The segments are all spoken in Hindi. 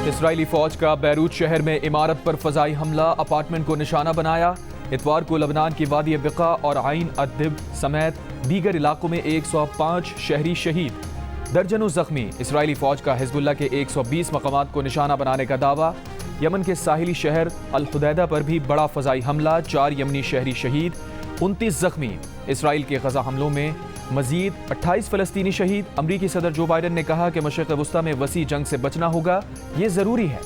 इसराइली फौज का बैरूत शहर में इमारत पर फजाई हमला, अपार्टमेंट को निशाना बनाया। इतवार को लबनान की वादी बिका और आइन अद्दिब समेत दीगर इलाकों में 105 शहरी शहीद, दर्जनों जख्मी। इसराइली फौज का हिजबुल्लाह के 120 मकामात को निशाना बनाने का दावा। यमन के साहिली शहर अल हुदैदा पर भी बड़ा फजाई हमला, 4 यमनी शहरी शहीद, 29 जख्मी। इसराइल के गजा हमलों में मजीद 28 फलस्तीनी शहीद। अमरीकी सदर जो बाइडन ने कहा कि मशरिक़ वस्ता में वसी जंग से बचना होगा, ये जरूरी है।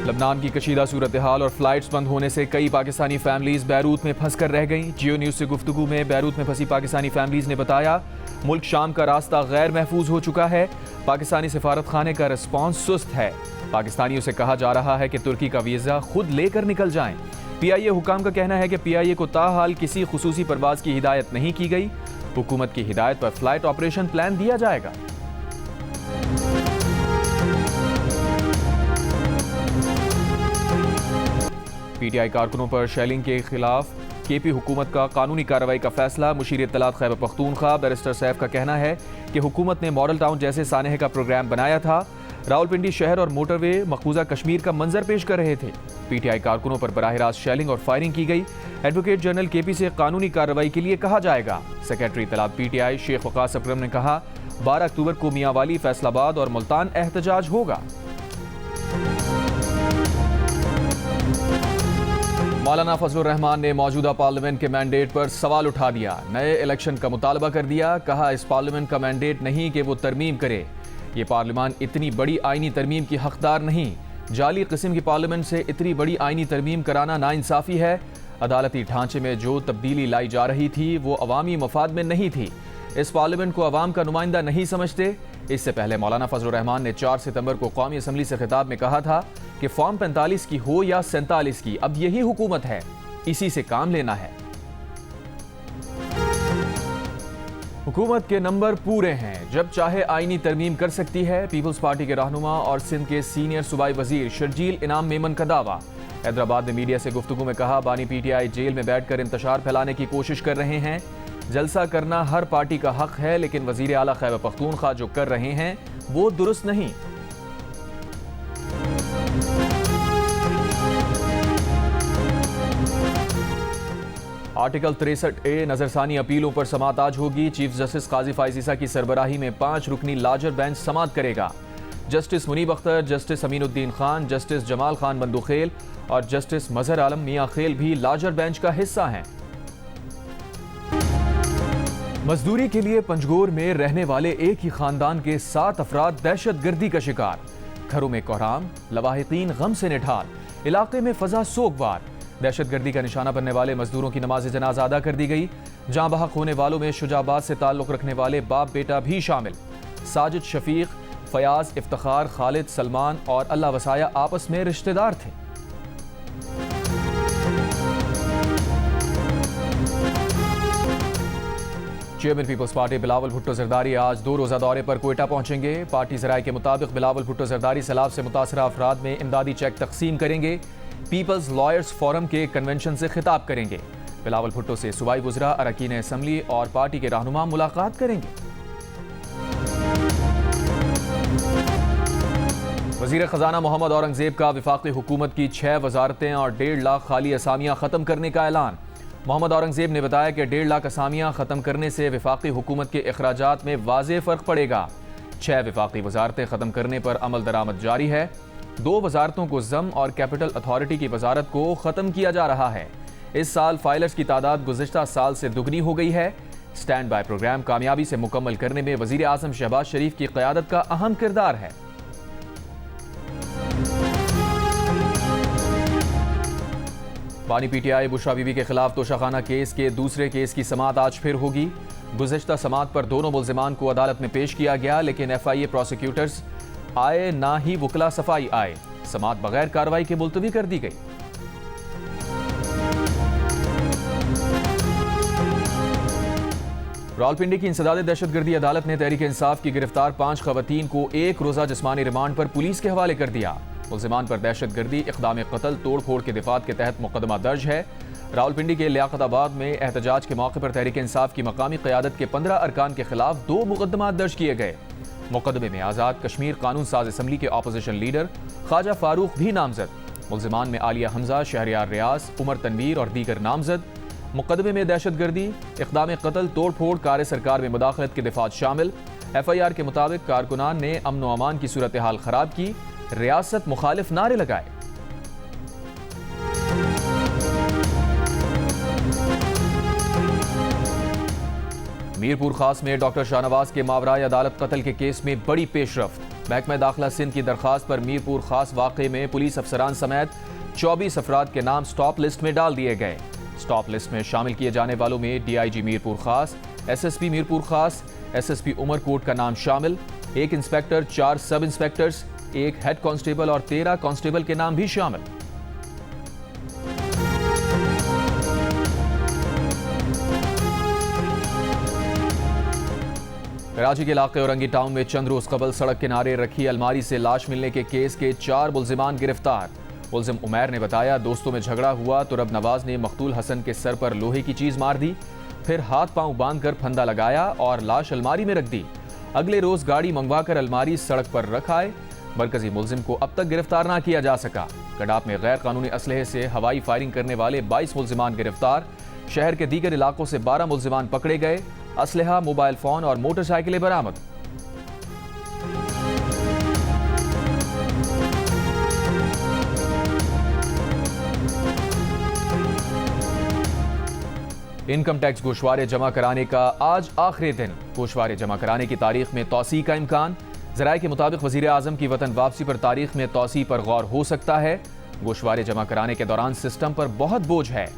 लबनान की कशीदा सूरत हाल और फ्लाइट्स बंद होने से कई पाकिस्तानी फैमिलीज बैरूत में फंस कर रह गईं। जियो न्यूज से गुफ्तगू में बैरूत में फंसी पाकिस्तानी फैमिलीज ने बताया, मुल्क शाम का रास्ता गैर महफूज हो चुका है। पाकिस्तानी सिफारत खाने का रिस्पॉन्स सुस्त है। पाकिस्तानियों से कहा जा रहा है कि तुर्की का वीज़ा खुद लेकर निकल जाएं। PIA हुकाम का कहना है कि PIA को ताहाल किसी खुसूसी परवाज की हिदायत नहीं की गई। हुकूमत की हिदायत पर फ्लाइट ऑपरेशन प्लान दिया जाएगा। PTI कारकुनों पर शेलिंग के खिलाफ KP हुकूमत का कानूनी कार्रवाई का फैसला। मुशीर इत्तलात खैबर पख्तूनख्वा बैरिस्टर सैफ का कहना है कि हुकूमत ने मॉडल टाउन जैसे सानहे का प्रोग्राम बनाया था। रावलपिंडी शहर और मोटरवे मकबूजा कश्मीर का मंजर पेश कर रहे थे। PTI कारकुनों पर बराह रास्त शेलिंग और फायरिंग की गई। एडवोकेट जनरल KP से कानूनी कार्रवाई के लिए कहा जाएगा। सेक्रेटरी इत्तलात PTI शेख वकास अकरम ने कहा, 12 अक्टूबर को मियांवाली, फैसलाबाद और मुल्तान एहतजाज होगा। मौलाना फजलुर रहमान ने मौजूदा पार्लियामेंट के मैंडेट पर सवाल उठा दिया। नए इलेक्शन का मुतालबा कर दिया। कहा, इस पार्लियामेंट का मैंडेट नहीं कि वो तरमीम करे। ये पार्लियामान इतनी बड़ी आईनी तरमीम की हकदार नहीं। जाली किस्म की पार्लियामेंट से इतनी बड़ी आईनी तरमीम कराना नाइंसाफी है। अदालती ढांचे में जो तब्दीली लाई जा रही थी वो अवामी मफाद में नहीं थी। इस पार्लियामेंट को अवाम का नुमाइंदा नहीं समझते। इससे पहले मौलाना फजलुर रहमान ने 4 सितंबर को कौमी असम्बली से खिताब में कहा था कि फॉर्म 45 की हो या 47 की, अब यही हुकूमत है, इसी से काम लेना है। हुकूमत के नंबर पूरे हैं, जब चाहे आईनी तरमीम कर सकती है। पीपल्स पार्टी के रहनुमा और सिंध के सीनियर सूबाई वजीर शर्जील इनाम मेमन का दावा। हैदराबाद में मीडिया से गुफ्तगू में कहा, बानी PTI जेल में बैठकर इंतशार फैलाने की कोशिश कर रहे हैं। जलसा करना हर पार्टी का हक है, लेकिन वजीर आला खैबर पख्तूनख्वा जो कर रहे हैं वो दुरुस्त नहीं। आर्टिकल 63A नजरसानी अपीलों पर समात आज होगी। चीफ जस्टिस काजी फाइज ईसा की सरबराही में 5 रुकनी लार्जर बेंच समात करेगा। Justice Munib Akhtar, justice Aminuddin Khan, justice Jamal Khan Bandukhel और जस्टिस मजहर आलम मियां खेल भी लार्जर बेंच का हिस्सा हैं। मजदूरी के लिए पंजगोर में रहने वाले एक ही खानदान के 7 अफराद दहशतगर्दी का शिकार। घरों में कोहराम, लवाहिकीन गम से निठाल, इलाके में फजा सोगवार। दहशतगर्दी का निशाना बनने वाले मजदूरों की नमाज जनाजा अदा कर दी गई। जाँ बहक होने वालों में शुजाबाद से ताल्लुक रखने वाले बाप बेटा भी शामिल। साजिद, शफीक, फयाज, इफ्तिखार, खालिद, सलमान और अल्लाह वसाया आपस में रिश्तेदार थे। Chairman People's Party Bilawal Bhutto Zardari आज 2 रोजा दौरे पर कोयटा पहुंचेंगे। पार्टी जराये के मुताबिक बिलावल भुट्टो जरदारी सैलाब से मुतासरा अफराद में इमदादी चेक तकसीम करेंगे। पीपल्स लॉयर्स फोरम के कन्वेंशन से खिताब करेंगे। बिलावल भुट्टो से सूबाई वज़रा, अरकान असम्बली और पार्टी के रहनुमा मुलाकात करेंगे। वज़ीर ख़जाना मोहम्मद औरंगज़ेब का वफाकी हुकूमत की 6 वजारतें और 1.5 लाख खाली असामियाँ ख़त्म करने का ऐलान। मोहम्मद औरंगज़ेब ने बताया कि 1.5 लाख असामियाँ ख़त्म करने से वफाकी हुकूमत के अखराजात में वाज़ेह फ़र्क पड़ेगा। 6 वफाकी वजारतें ख़त्म करने पर अमल दरामद जारी है। 2 वजारतों को ज़म और कैपिटल अथॉरिटी की वजारत को ख़त्म किया जा रहा है। इस साल फाइलर्स की तादाद गुज़िश्ता साल से दुगनी हो गई है। स्टैंड बाय प्रोग्राम कामयाबी से मुकम्मल करने में वज़ीर आज़म शहबाज शरीफ की क़यादत का अहम किरदार है। बानी PTI बुशरा बीबी के खिलाफ तोशाखाना केस के दूसरे केस की समात आज फिर होगी। गुज़िश्ता समात पर दोनों मुल्ज़िमान को अदालत में पेश किया गया, लेकिन FIA प्रोसिक्यूटर्स आए ना ही वकला सफाई आए। समात बगैर कार्रवाई के मुलतवी कर दी गई। रावलपिंडी की इंसदाद दहशतगर्दी अदालत ने तहरीक इंसाफ की गिरफ्तार 5 खवातीन को 1 रोज़ा जिस्मानी रिमांड पर पुलिस के हवाले कर दिया। मुल्ज़िमान पर दहशतगर्दी, इक़दाम क़त्ल, तोड़ फोड़ के दिफ़ात के तहत मुकदमा दर्ज है। रावलपिंडी के लियाकताबाद में एहतजाज के मौके पर तहरीक इंसाफ की मकामी क़यादत के 15 अरकान के खिलाफ 2 मुकदमात दर्ज किए गए। मुकदमे में आज़ाद कश्मीर कानून साज असम्बली के अपोजिशन लीडर ख्वाजा फारूक भी नामजद। मुल्जिमान में आलिया हमजा, शहरियार रियाज, उमर तनवीर और दीगर नामजद। मुकदमे में दहशतगर्दी, इक़दाम कत्ल, तोड़ फोड़, कार सरकार में मुदाखलत के दिफात शामिल। FIR के मुताबिक कारकुनान ने अमन व अमान की सूरत हाल खराब की, रियासत मुखालिफ नारे लगाए। मीरपुर खास में डॉक्टर शाहनवाज के मावराए अदालत कत्ल के केस में बड़ी पेशरफ्त। महकमा दाखिला सिंध की दरखास्त पर मीरपुर खास वाक़े में पुलिस अफसरान समेत 24 अफराद के नाम स्टॉप लिस्ट में डाल दिए गए। स्टॉप लिस्ट में शामिल किए जाने वालों में DIG मीरपुर खास, SSP मीरपुर खास, SSP उमरकोट का नाम शामिल। 1 इंस्पेक्टर, 4 सब इंस्पेक्टर्स, 1 हेड कांस्टेबल और 13 कांस्टेबल के नाम भी शामिल। कराची के इलाके औरंगी टाउन में चंद रोज कबल सड़क किनारे रखी अलमारी से लाश मिलने के केस के 4 मुल्जिमान गिरफ्तार। मुल्जिम उमैर ने बताया, दोस्तों में झगड़ा हुआ तो रब नवाज ने मकतूल हसन के सर पर लोहे की चीज मार दी, फिर हाथ पांव बांधकर फंदा लगाया और लाश अलमारी में रख दी। अगले रोज गाड़ी मंगवाकर अलमारी सड़क पर रख आए। मरकजी मुल्जिम को अब तक गिरफ्तार ना किया जा सका। कडाप में गैर कानूनी असलहे से हवाई फायरिंग करने वाले 22 मुल्जिमान गिरफ्तार। शहर के दीगर इलाकों से 12 मुल्जिमान पकड़े गए। असलहा, मोबाइल फोन और मोटरसाइकिलें बरामद। इनकम टैक्स गोशवारे जमा कराने का आज आखिरी दिन। गोशवारे जमा कराने की तारीख में तौसी का इम्कान। ज़राए के मुताबिक वज़ीर आज़म की वतन वापसी पर तारीख में तौसी पर गौर हो सकता है। गोशवारे जमा कराने के दौरान सिस्टम पर बहुत बोझ है।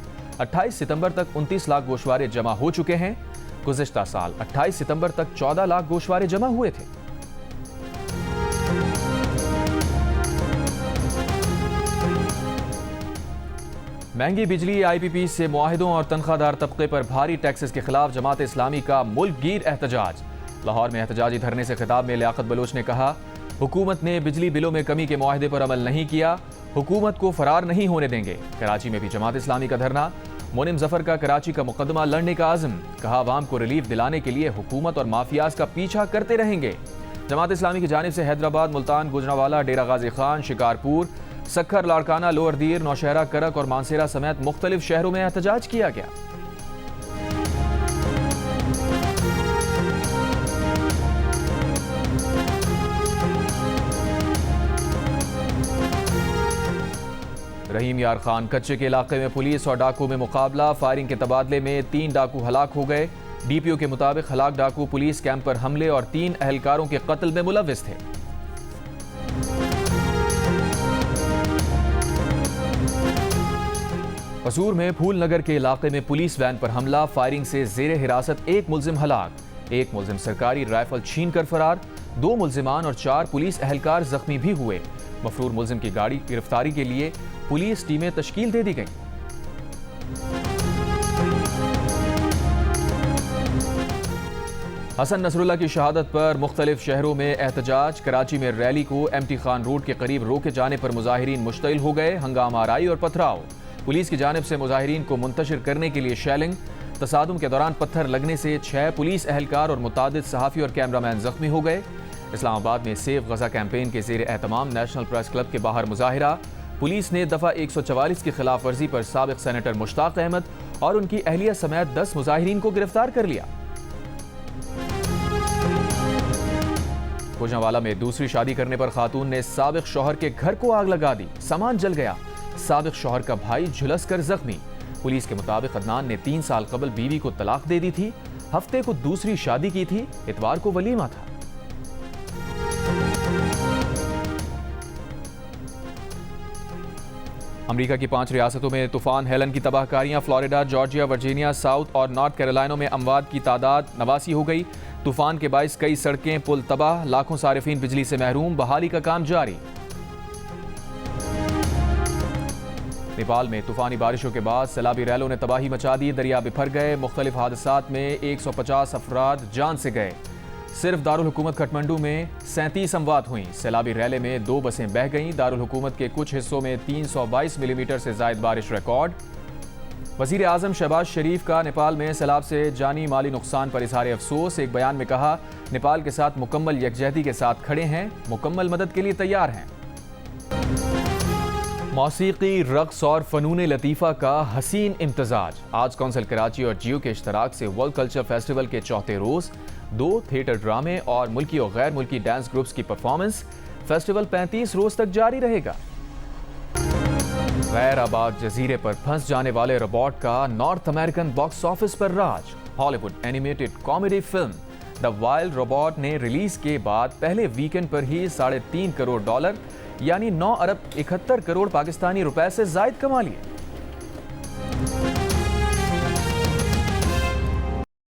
28 सितंबर तक 29 लाख गोशवारे जमा हो चुके हैं। गुज़िश्ता साल 28 सितंबर तक 14 लाख गोशवारे जमा हुए थे। महंगी बिजली, IPP से मुआहिदों और तनख्वाहदार तबके पर भारी टैक्सेस के खिलाफ जमात इस्लामी का मुल्क गिर एहतजाज। लाहौर में एहतजाजी धरने से खिताब में लियाकत बलोच ने कहा, हुकूमत ने बिजली बिलों में कमी के मुआहदे पर अमल नहीं किया, हुकूमत को फरार नहीं होने देंगे। कराची में भी जमात इस्लामी का धरना। मोनिम जफर का कराची का मुकदमा लड़ने का आज़म। कहा, आवाम को रिलीफ दिलाने के लिए हुकूमत और माफियाज का पीछा करते रहेंगे। जमात इस्लामी की जानिब से हैदराबाद, मुल्तान, गुजरावाला, डेरा गाजी खान, शिकारपुर, सक्खर, लाड़काना, लोअर दीर, नौशहरा, करक और मानसेरा समेत मुख्तलिफ शहरों में एहतजाज किया गया। रहीम यार खान कच्चे के इलाके में पुलिस और डाकू में मुकाबला। फायरिंग के तबादले में 3 डाकू हलाक हो गए। DPO के मुताबिक हलाक डाकू पुलिस कैंप पर हमले और 3 अहलकारों के कत्ल में मुलव्विस थे। कसूर में फूल नगर के इलाके में पुलिस वैन पर हमला। फायरिंग से जेर हिरासत 1 मुल्जिम हलाक। 1 मुल्जिम सरकारी राइफल छीन कर फरार। 2 मुल्जिमान और 4 पुलिस अहलकार जख्मी भी हुए। मफरूर मुल्जिम की गाड़ी गिरफ्तारी के लिए पुलिस टीमें तश्कील दे दी गई। हसन नसरुल्लाह की शहादत पर मुख्तलिफ शहरों में एहतजाज। कराची में रैली को MT खान रोड के करीब रोके जाने पर मुजाहिरीन मुश्तइल हो गए। हंगामा आराई और पथराव। पुलिस की जानिब से मुजाहिरीन को मुंतशिर करने के लिए शेलिंग। तसादुम के दौरान पत्थर लगने से 6 पुलिस अहलकार और मुतादिद सहाफ़ी और कैमरामैन जख्मी हो गए। इस्लामाबाद में सेव गजा कैंपेन के ज़ेर एहतमाम नेशनल प्रेस क्लब के बाहर मुजाहिरा। पुलिस ने दफ़ा 144 की खिलाफ वर्जी पर साबिक सेनेटर मुश्ताक अहमद और उनकी अहलिया समेत 10 मुजाहिरीन को गिरफ्तार कर लिया। गुजरावाला में दूसरी शादी करने पर खातून ने साबिक शौहर के घर को आग लगा दी। सामान जल गया। साबिक शौहर का भाई झुलस कर जख्मी। पुलिस के मुताबिक अदनान ने 3 साल कबल बीवी को तलाक दे दी थी। हफ्ते को दूसरी शादी की थी। इतवार को वलीमा था। अमेरिका की 5 रियासतों में तूफान हेलन की तबाहकारियां। फ्लोरिडा, जॉर्जिया, वर्जीनिया, साउथ और नॉर्थ कैरोलिना में अमवात की तादाद 89 हो गई। तूफान के बाइस कई सड़कें, पुल तबाह। लाखों सारिफीन बिजली से महरूम। बहाली का काम जारी। नेपाल में तूफानी बारिशों के बाद सैलाबी रैलों ने तबाही मचा दी। दरिया बिफर गए। मुख्तलिफ हादसात में 150 अफराद जान से गए। सिर्फ दारुल हुकूमत काठमांडू में 37 अमवात हुई। सैलाबी रैले में 2 बसें बह गईं। दारुल हुकूमत के कुछ हिस्सों में 322 मिलीमीटर से जायद बारिश रिकॉर्ड। वज़ीर आज़म शहबाज शरीफ का नेपाल में सैलाब से जानी माली नुकसान पर इज़हार अफसोस। एक बयान में कहा, नेपाल के साथ मुकम्मल यकजहती के साथ खड़े हैं, मुकम्मल मदद के लिए तैयार हैं। मौसीकी, रक्स और फ़नून लतीफ़ा का हसीन इम्तजाज। आज कौंसिल कराची और जियो के इश्तराक से वर्ल्ड कल्चर फेस्टिवल के चौथे रोज़ 2 थिएटर ड्रामे और मुल्की और गैर मुल्की डांस ग्रुप्स की परफॉर्मेंस। फेस्टिवल 35 रोज तक जारी रहेगा। गैर आबाद जजीरे पर फंस जाने वाले रोबोट का नॉर्थ अमेरिकन बॉक्स ऑफिस पर राज। Hollywood animated comedy film The Wild Robot ने रिलीज के बाद पहले वीकेंड पर ही $3.5 करोड़ यानी 9 अरब 71 करोड़ पाकिस्तानी रुपए से जायद कमा लिए।